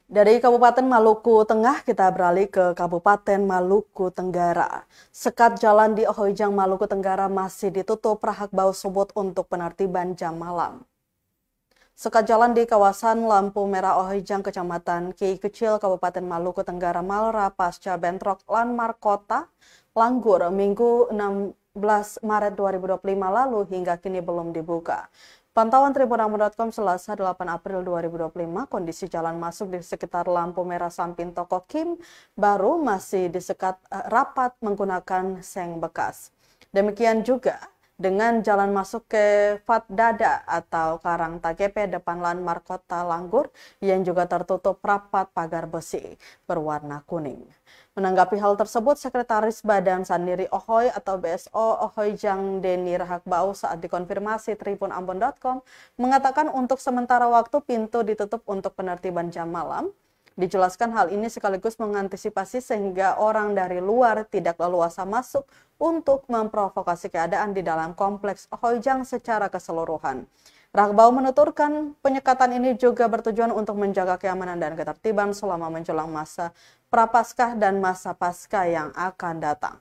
Dari Kabupaten Maluku Tengah, kita beralih ke Kabupaten Maluku Tenggara. Sekat jalan di Ohojang, Maluku Tenggara masih ditutup Rahak Bau Subut untuk penertiban jam malam. Sekat jalan di kawasan Lampu Merah Ohojang, Kecamatan Ki Kecil, Kabupaten Maluku Tenggara, Malra, pasca bentrok Landmark Kota Langgur, Minggu 16 Maret 2025 lalu hingga kini belum dibuka. Pantauan tribunambon.com Selasa 8 April 2025, kondisi jalan masuk di sekitar lampu merah samping toko Kim baru masih disekat rapat menggunakan seng bekas. Demikian juga dengan jalan masuk ke Fat Dada atau Karang Tagepe depan Landmark Kota Langgur yang juga tertutup rapat pagar besi berwarna kuning. Menanggapi hal tersebut, Sekretaris Badan Sandiri Ohoy atau BSO Ohojang Deni Rahak Bau saat dikonfirmasi tribunambon.com mengatakan untuk sementara waktu pintu ditutup untuk penertiban jam malam. Dijelaskan hal ini sekaligus mengantisipasi sehingga orang dari luar tidak leluasa masuk untuk memprovokasi keadaan di dalam kompleks Ohojang secara keseluruhan. Rahak Bau menuturkan penyekatan ini juga bertujuan untuk menjaga keamanan dan ketertiban selama menjelang masa Prapaskah dan masa Paskah yang akan datang.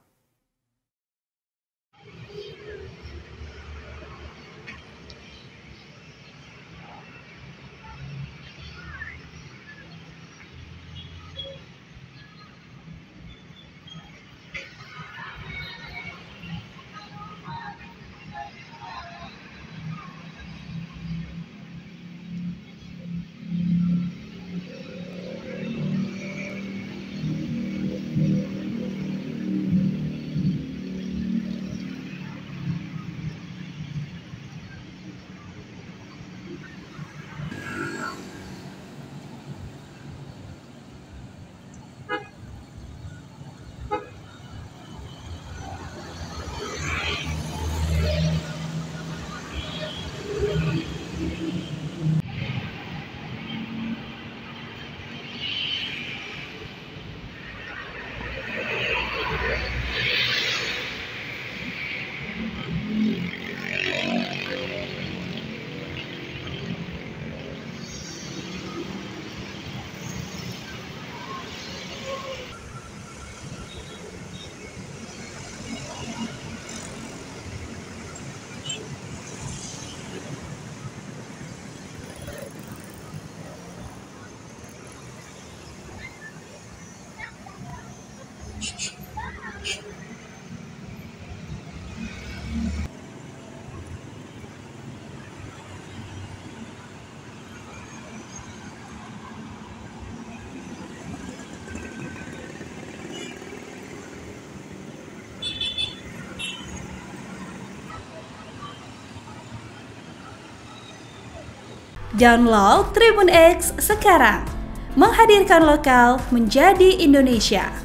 Download Tribun X sekarang, menghadirkan lokal menjadi Indonesia.